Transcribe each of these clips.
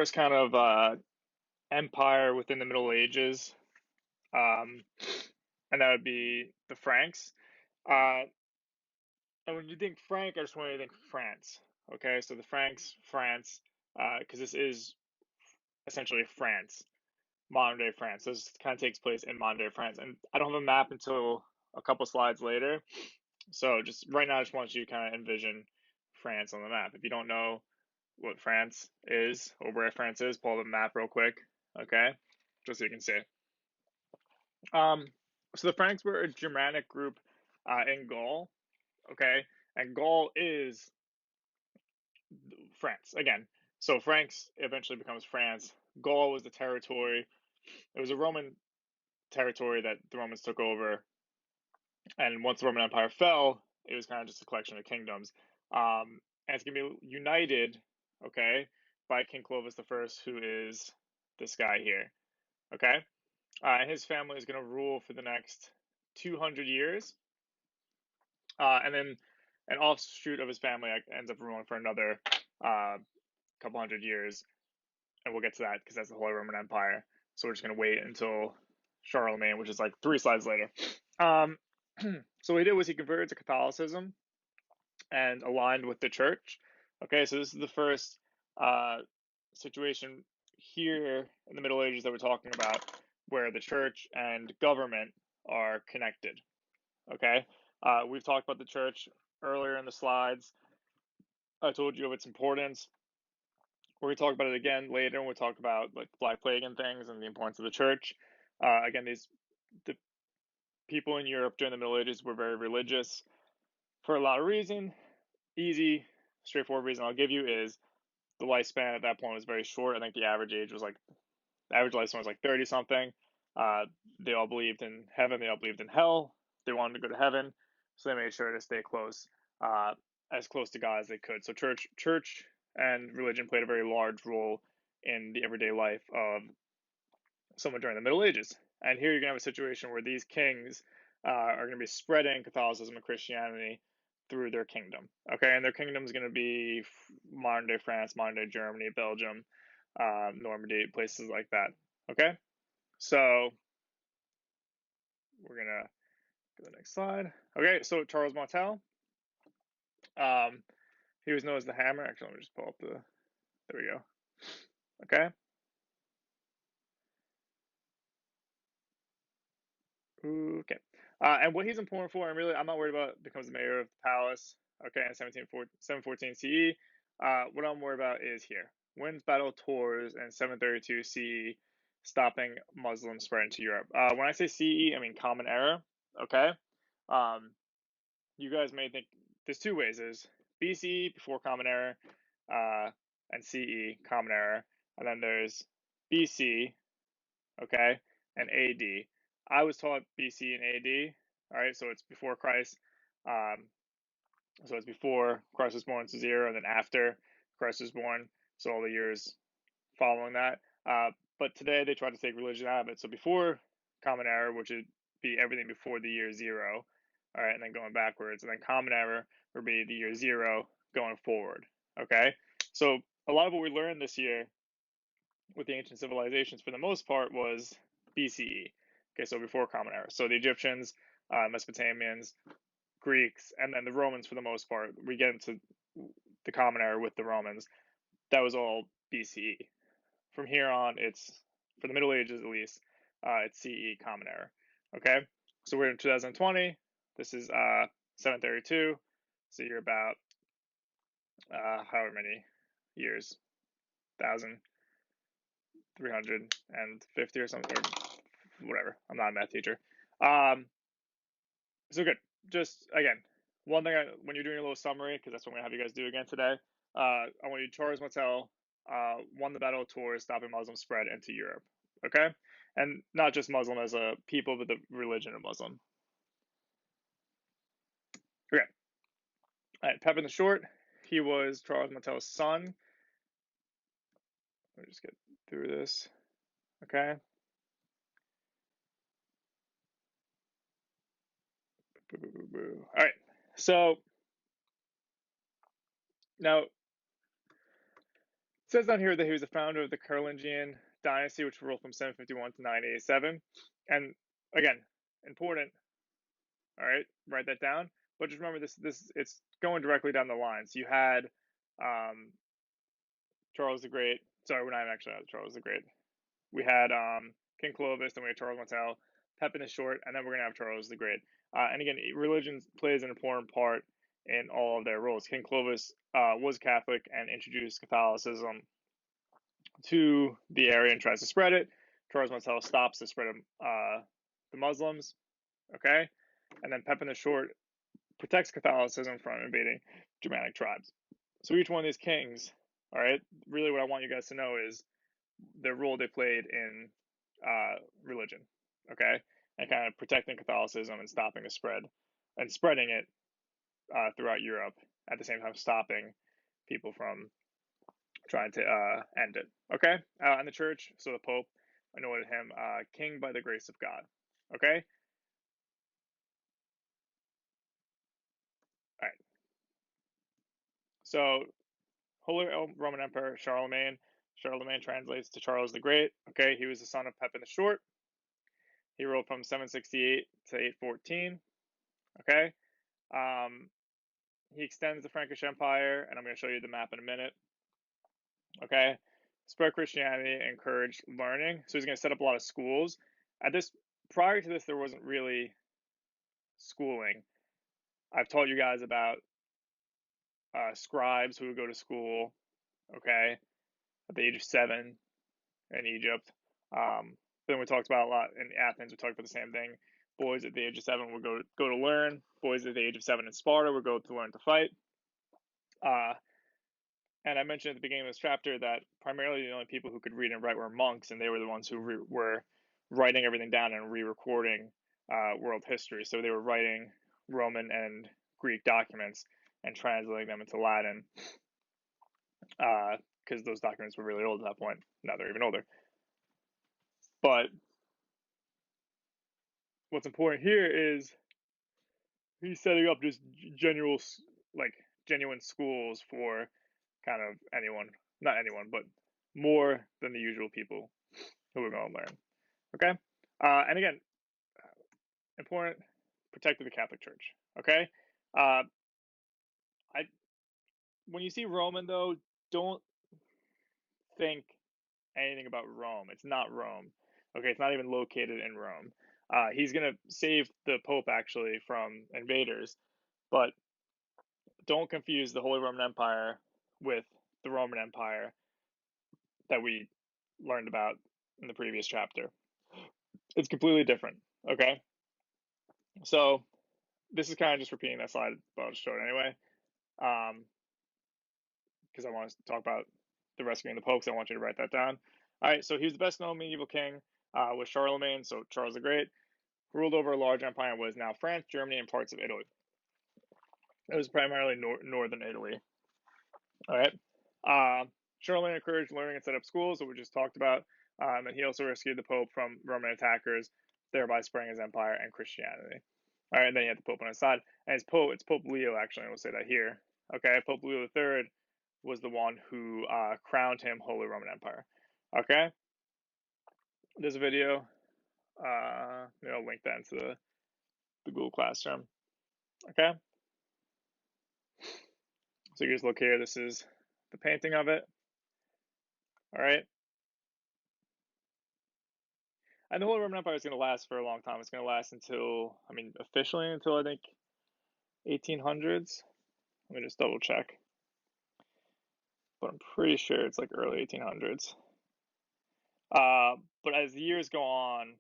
first kind of empire within the Middle Ages, um, and that would be the Franks. Uh, and when you think Frank, I just want you to think France. Okay, so the Franks, France, because this is essentially France, modern day France. So this kind of takes place in modern day France, and I don't have a map until a couple slides later. So just right now, I just want you to kind of envision France on the map. If you don't know what France is or where France is, pull the map real quick. Okay, just so you can see. Um, so the Franks were a Germanic group in Gaul. Okay, and Gaul is France again. So Franks eventually becomes France. Gaul was the territory. It was a Roman territory that the Romans took over, and once the Roman Empire fell, it was kind of just a collection of kingdoms. And it's gonna be united, okay, by King Clovis the First, who is this guy here. Okay, and his family is gonna rule for the next 200 years, and then an offshoot of his family ends up ruling for another couple hundred years, and we'll get to that because that's the Holy Roman Empire. So we're just gonna wait until Charlemagne, which is like 3 slides later. Um, so what he did was he converted to Catholicism and aligned with the church. Okay, so this is the first situation here in the Middle Ages that we're talking about where the church and government are connected. Okay, we've talked about the church earlier in the slides. I told you of its importance. We're going to talk about it again later when we talk about like Black Plague and things and the importance of the church. Again, the people in Europe during the Middle Ages were very religious for a lot of reasons. Easy, straightforward reason I'll give you is the lifespan at that point was very short. I think the average lifespan was like 30 something. They all believed in heaven. They all believed in hell. They wanted to go to heaven, so they made sure to stay as close to God as they could. So church and religion played a very large role in the everyday life of someone during the Middle Ages. And here you're gonna have a situation where these kings are going to be spreading Catholicism and Christianity through their kingdom. Okay, and their kingdom is going to be modern day France, modern day Germany, Belgium, Normandy, places like that. Okay, so we're gonna go to the next slide. Okay, so Charles Martel, um, he was known as the Hammer. Actually, let me just pull up the. There we go. Okay. Okay. And what he's important for, and really, I'm not worried about becomes the mayor of the palace. Okay, in 714 CE. What I'm worried about is here. Wins battle of Tours in 732 CE, stopping Muslim spread into Europe. When I say CE, I mean Common Era. Okay. Um, you guys may think there's two ways. There's BCE, before Common Era, and CE, Common Era. And then there's BC, okay, and AD. I was taught BC and AD. All right, so it's before Christ. Um, so it's before Christ was born, so 0, and then after Christ was born, so all the years following that. But today they try to take religion out of it. So before Common Era, which would be everything before the year 0, all right, and then going backwards, and then Common Era would be the year 0 going forward. Okay, so a lot of what we learned this year with the ancient civilizations, for the most part, was BCE. Okay, so before Common Era. So the Egyptians, Mesopotamians, Greeks, and then the Romans, for the most part. We get into the Common Era with the Romans. That was all BCE. From here on, it's, for the Middle Ages at least, it's CE, Common Era. Okay, so we're in 2020. This is 732. So you're about however many years, 1,350 or something, or whatever. I'm not a math teacher. So good. Just again, one thing when you're doing a little summary, because that's what I'm gonna have you guys do again today. I want you to Charles Martel won the Battle of Tours, stopping Muslim spread into Europe. Okay, and not just Muslim as a people, but the religion of Muslim. Okay. All right, Pepin the Short. He was Charles Martel's son. Let me just get through this. Okay. All right. So now says down here that he was the founder of the Carolingian dynasty, which ruled from 751 to 987. And again, important. All right, write that down. But just remember this it's going directly down the line. So you had Charles the Great. Sorry, we're not actually at Charles the Great. We had King Clovis, then we had Charles Martel, Pepin the Short, and then we're gonna have Charles the Great. And again, religion plays an important part in all of their roles. King Clovis was Catholic and introduced Catholicism to the area and tries to spread it. Charles Martel stops the spread of the Muslims. Okay, and then Pepin the Short protects Catholicism from invading Germanic tribes. So each one of these kings, all right, really what I want you guys to know is the role they played in religion, okay, and kind of protecting Catholicism and stopping the spread and spreading it throughout Europe at the same time stopping people from trying to end it, okay? And the church, so the Pope anointed him king by the grace of God, okay? All right. So Holy Roman Emperor Charlemagne. Charlemagne translates to Charles the Great. Okay, he was the son of Pepin the Short. He ruled from 768 to 814. Okay, he extends the Frankish Empire, and I'm going to show you the map in a minute. Okay, spread Christianity, encouraged learning. So he's going to set up a lot of schools. Prior to this, there wasn't really schooling. I've told you guys about scribes who would go to school. Okay, at the age of 7 in Egypt. Then we talked about a lot in Athens. We talked about the same thing. Boys at the age of 7 would go to learn. Boys at the age of 7 in Sparta would go to learn to fight. And I mentioned at the beginning of this chapter that primarily the only people who could read and write were monks, and they were the ones who were writing everything down and re-recording world history. So they were writing Roman and Greek documents and translating them into Latin because those documents were really old at that point. Now they're even older. But what's important here is he's setting up just genuine schools for kind of anyone, not anyone, but more than the usual people who are going to learn. Okay, and again, important, protected the Catholic Church. Okay, I when you see Roman though, don't think anything about Rome. It's not Rome. Okay, it's not even located in Rome. He's gonna save the Pope actually from invaders, but don't confuse the Holy Roman Empire with the Roman Empire that we learned about in the previous chapter. It's completely different. Okay, so this is kind of just repeating that slide, but I'll just show it anyway, because I want to talk about the rescuing the popes. I want you to write that down. All right, so he was the best known medieval king, was Charlemagne, so Charles the Great, ruled over a large empire and was now France, Germany, and parts of Italy. It was primarily northern Italy. All right. Charlemagne encouraged learning and set up schools that we just talked about, and he also rescued the Pope from Roman attackers, thereby spreading his empire and Christianity. All right, and then he had the Pope on his side, and it's Pope Leo actually. We'll say that here. Okay, Pope Leo III was the one who crowned him Holy Roman Empire. Okay, there's a video. Maybe I'll link that into the Google Classroom. Okay, so you just look here. This is the painting of it. All right. And the Holy Roman Empire is going to last for a long time. It's going to last until, I mean, officially until I think 1800s. Let me just double check. But I'm pretty sure it's like early 1800s. But as the years go on,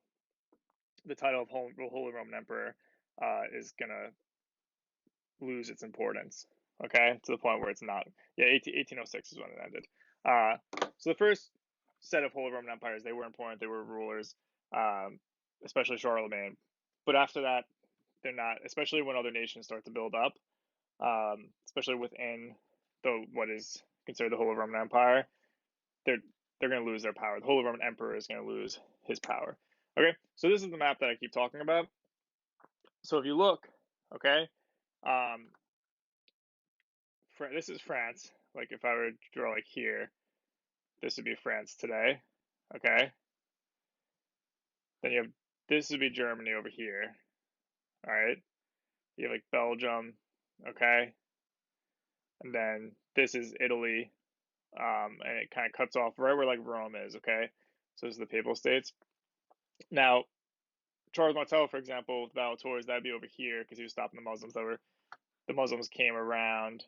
the title of Holy Roman Emperor is going to lose its importance. Okay, to the point where it's not. Yeah, 1806 is when it ended. So the first set of Holy Roman Empires, they were important. They were rulers, especially Charlemagne. But after that, they're not. Especially when other nations start to build up, especially within what is considered the Holy Roman Empire. They're going to lose their power. The Holy Roman Emperor is going to lose his power. Okay, so this is the map that I keep talking about. So if you look, okay, this is France. Like if I were to draw like here, this would be France today, okay? Then you have, this would be Germany over here, all right? You have like Belgium, okay? And then this is Italy, and it kind of cuts off right where like Rome is, okay? So this is the Papal States. Now, Charles Martel, for example, with Battle of Tours, that'd be over here because he was stopping the Muslims came around,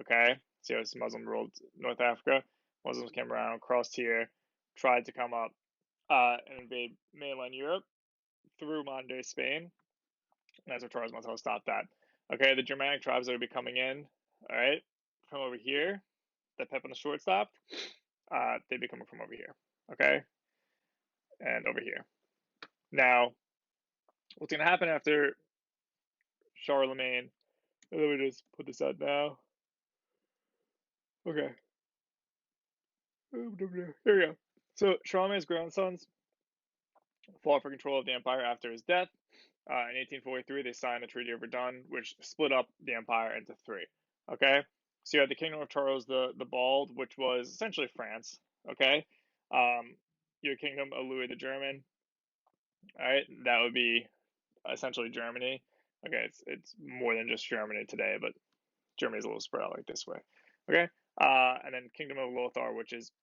okay? So it's Muslim ruled North Africa. Muslims came around, crossed here, tried to come up and invade mainland Europe through modern day Spain. And that's where Charles Martel stopped that. Okay, the Germanic tribes that would be coming in, all right, from over here, that Pepin the Short stopped, they'd be coming from over here, okay, and over here. Now, what's going to happen after Charlemagne? Let me just put this out now. Okay. Here we go. So Charlemagne's grandsons fought for control of the empire after his death. In 1843, they signed the Treaty of Verdun, which split up the empire into three. Okay, so you had the Kingdom of Charles the Bald, which was essentially France. Okay, your Kingdom of Louis the German. All right, that would be essentially Germany. Okay, it's more than just Germany today, but Germany's a little spread out like this way. Okay, and then Kingdom of Lothar,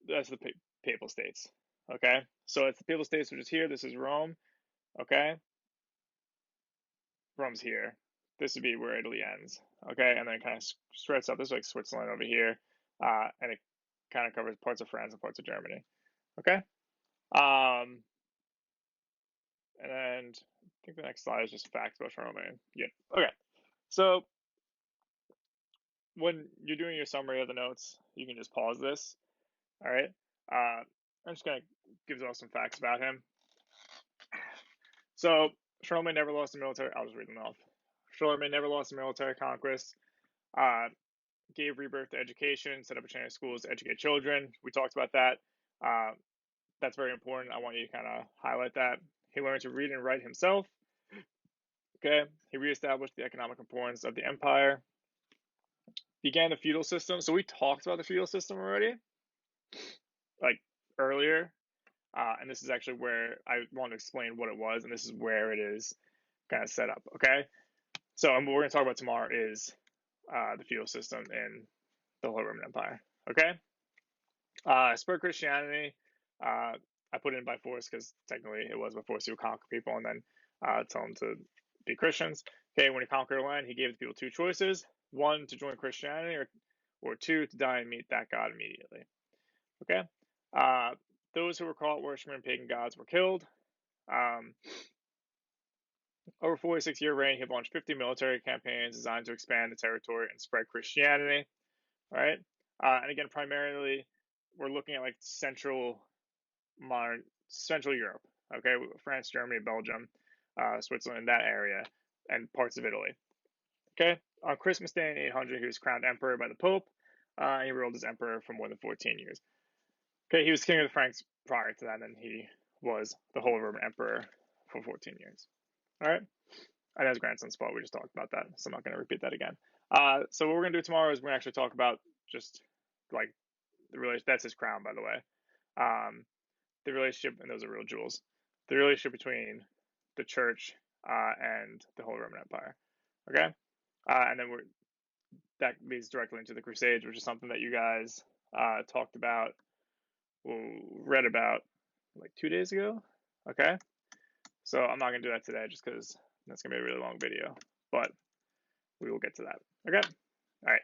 that's the Papal States. Okay, so it's the Papal States, which is here. This is Rome. Okay, Rome's here. This would be where Italy ends. Okay, and then it kind of stretches up. This is like Switzerland over here, and it kind of covers parts of France and parts of Germany. Okay, and I think the next slide is just facts about Charlemagne. Yep. Okay, so when you're doing your summary of the notes, you can just pause this. All right. I'm just gonna give you all some facts about him. So Charlemagne never lost a military. I'll just read them off. Charlemagne never lost a military conquest. Gave rebirth to education. Set up a chain of schools to educate children. We talked about that. That's very important. I want you to kind of highlight that. He learned to read and write himself. Okay. He reestablished the economic importance of the empire. Began the feudal system. So we talked about the feudal system already, like earlier. And this is actually where I want to explain what it was, and this is where it is kind of set up. Okay. So what we're going to talk about tomorrow is the feudal system in the Holy Roman Empire. Okay. Spread Christianity. I put it in by force because technically it was by force. He would conquer people and then tell them to be Christians. Okay, when he conquered a land, he gave the people two choices: one, to join Christianity, or two, to die and meet that God immediately. Okay, those who were caught worshiping pagan gods were killed. Over 46-year reign, he launched 50 military campaigns designed to expand the territory and spread Christianity. All right, and again, primarily, we're looking at like Central Europe. Okay, France, Germany, Belgium, Switzerland, that area, and parts of Italy. Okay, on Christmas Day in 800, he was crowned emperor by the Pope. And he ruled as emperor for more than 14 years. Okay, he was king of the Franks prior to that, and then he was the Holy Roman Emperor for 14 years. All right, and his grandson's fault. We just talked about that, so I'm not going to repeat that again. So what we're going to do tomorrow is we're going to actually talk about just like the relationship. That's his crown, by the way. The relationship, and those are real jewels. The relationship between the church and the Holy Roman Empire. Okay, and then that leads directly into the Crusades, which is something that you guys talked about, read about like 2 days ago. Okay, so I'm not gonna do that today just because that's gonna be a really long video, but we will get to that. Okay, all right.